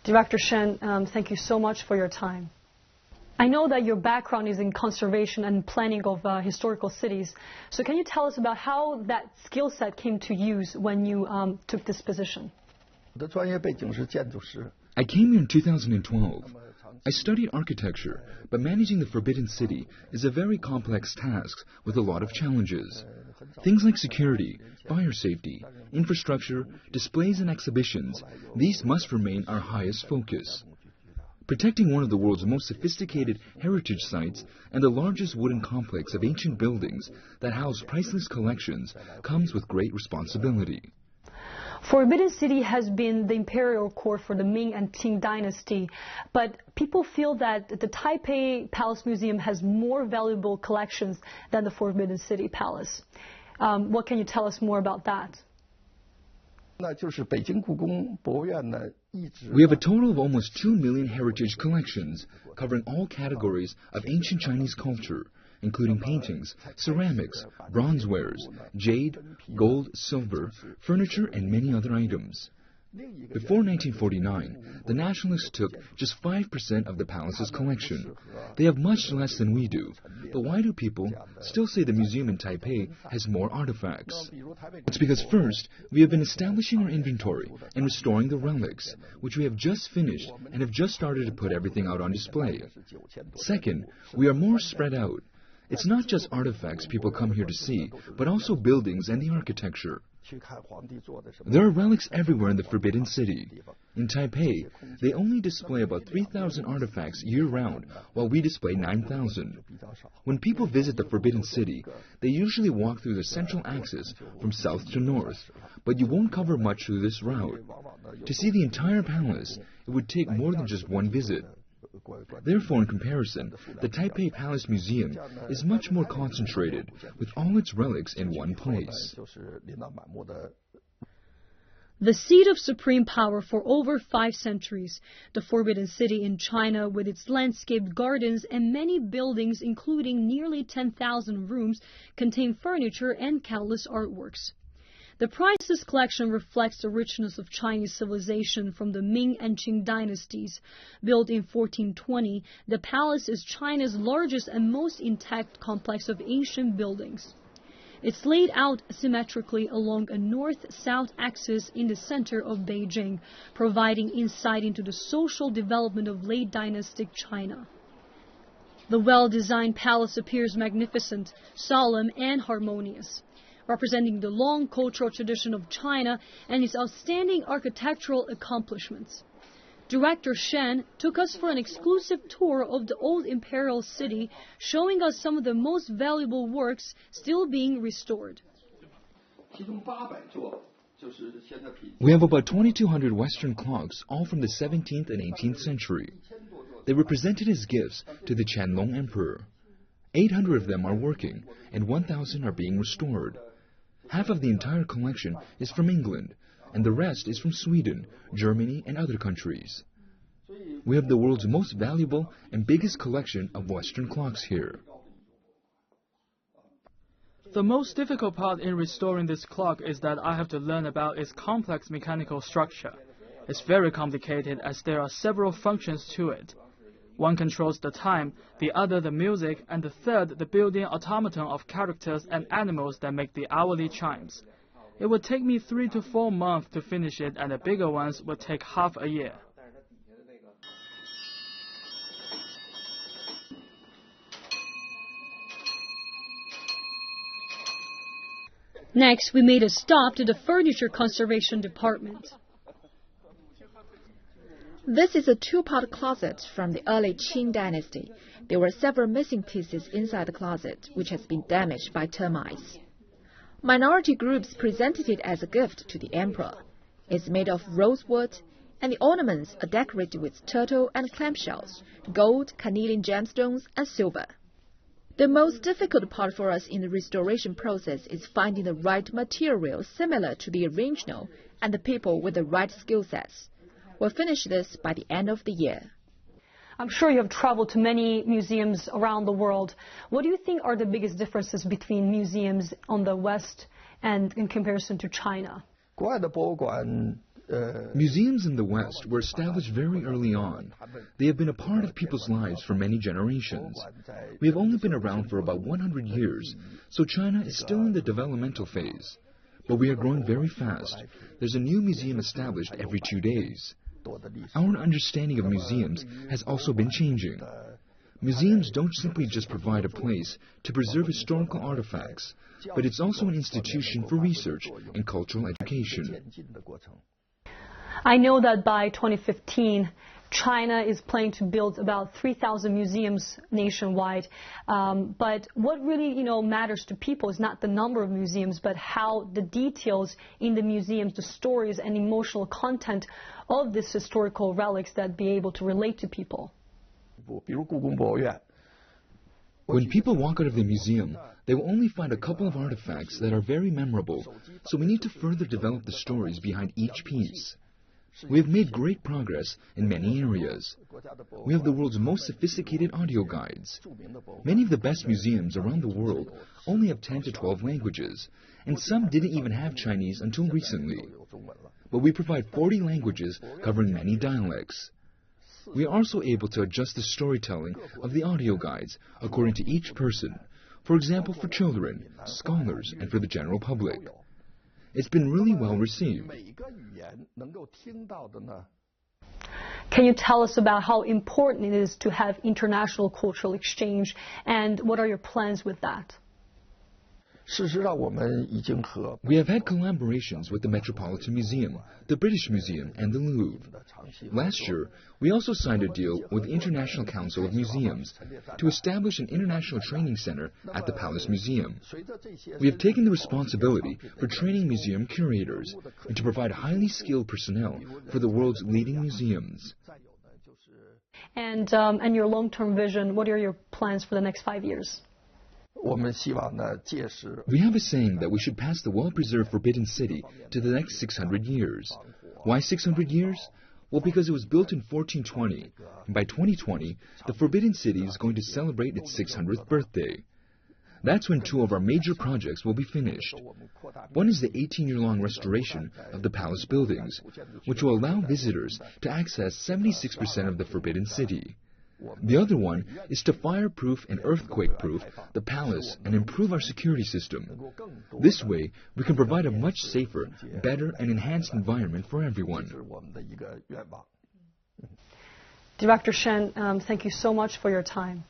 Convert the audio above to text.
Director Shen, thank you so much for your time. I know that your background is in conservation and planning of historical cities. So can you tell us about how that skill set came to use when you took this position? I came here in 2012. I studied architecture, but managing the Forbidden City is a very complex task with a lot of challenges. Things like security, fire safety, infrastructure, displays and exhibitions, these must remain our highest focus. Protecting one of the world's most sophisticated heritage sites and the largest wooden complex of ancient buildings that house priceless collections comes with great responsibility. Forbidden City has been the imperial court for the Ming and Qing dynasty, but people feel that the Taipei Palace Museum has more valuable collections than the Forbidden City Palace. What can you tell us more about that? We have a total of almost 2 million heritage collections, covering all categories of ancient Chinese culture, including paintings, ceramics, bronzewares, jade, gold, silver, furniture, and many other items. Before 1949, the nationalists took just 5% of the palace's collection. They have much less than we do. But why do people still say the museum in Taipei has more artifacts? It's because first, we have been establishing our inventory and restoring the relics, which we have just finished and have just started to put everything out on display. Second, we are more spread out. It's not just artifacts people come here to see, but also buildings and the architecture. There are relics everywhere in the Forbidden City. In Taipei, they only display about 3,000 artifacts year-round, while we display 9,000. When people visit the Forbidden City, they usually walk through the central axis from south to north, but you won't cover much through this route. To see the entire palace, it would take more than just one visit. Therefore, in comparison, the Taipei Palace Museum is much more concentrated, with all its relics in one place. The seat of supreme power for over 5 centuries, the Forbidden City in China, with its landscaped gardens and many buildings, including nearly 10,000 rooms, contain furniture and countless artworks. The priceless collection reflects the richness of Chinese civilization from the Ming and Qing dynasties. Built in 1420, the palace is China's largest and most intact complex of ancient buildings. It's laid out symmetrically along a north-south axis in the center of Beijing, providing insight into the social development of late dynastic China. The well-designed palace appears magnificent, solemn, and harmonious, representing the long cultural tradition of China and its outstanding architectural accomplishments. Director Shen took us for an exclusive tour of the old imperial city, showing us some of the most valuable works still being restored. We have about 2,200 Western clocks, all from the 17th and 18th century. They were presented as gifts to the Qianlong Emperor. 800 of them are working, and 1,000 are being restored. Half of the entire collection is from England, and the rest is from Sweden, Germany, and other countries. We have the world's most valuable and biggest collection of Western clocks here. The most difficult part in restoring this clock is that I have to learn about its complex mechanical structure. It's very complicated as there are several functions to it. One controls the time, the other the music, and the third the built-in automaton of characters and animals that make the hourly chimes. It would take me 3 to 4 months to finish it, and the bigger ones would take half a year. Next, we made a stop to the Furniture Conservation Department. This is a 2-part closet from the early Qing dynasty. There were several missing pieces inside the closet, which has been damaged by termites. Minority groups presented it as a gift to the emperor. It's made of rosewood, and the ornaments are decorated with turtle and clamshells, gold, carnelian gemstones, and silver. The most difficult part for us in the restoration process is finding the right material similar to the original and the people with the right skill sets. We'll finish this by the end of the year. I'm sure you have traveled to many museums around the world. What do you think are the biggest differences between museums on the West and in comparison to China? Museums in the West were established very early on. They have been a part of people's lives for many generations. We have only been around for about 100 years, so China is still in the developmental phase. But we are growing very fast. There's a new museum established every 2 days. Our understanding of museums has also been changing. Museums don't simply just provide a place to preserve historical artifacts, but it's also an institution for research and cultural education. I know that by 2015, China is planning to build about 3,000 museums nationwide. But what really, matters to people is not the number of museums, but how the details in the museums, the stories and emotional content of these historical relics that be able to relate to people. When people walk out of the museum, they will only find a couple of artifacts that are very memorable, so we need to further develop the stories behind each piece. We have made great progress in many areas. We have the world's most sophisticated audio guides. Many of the best museums around the world only have 10 to 12 languages, and some didn't even have Chinese until recently. But we provide 40 languages covering many dialects. We are also able to adjust the storytelling of the audio guides according to each person, for example for children, scholars, and for the general public. It's been really well received. Can you tell us about how important it is to have international cultural exchange, and what are your plans with that? We have had collaborations with the Metropolitan Museum, the British Museum, and the Louvre. Last year, we also signed a deal with the International Council of Museums to establish an international training center at the Palace Museum. We have taken the responsibility for training museum curators and to provide highly skilled personnel for the world's leading museums. And your long-term vision, what are your plans for the next 5 years? We have a saying that we should pass the well-preserved Forbidden City to the next 600 years. Why 600 years? Well, because it was built in 1420, and by 2020, the Forbidden City is going to celebrate its 600th birthday. That's when 2 of our major projects will be finished. One is the 18-year-long restoration of the palace buildings, which will allow visitors to access 76% of the Forbidden City. The other one is to fireproof and earthquake-proof the palace and improve our security system. This way, we can provide a much safer, better, and enhanced environment for everyone. Director Shen, thank you so much for your time.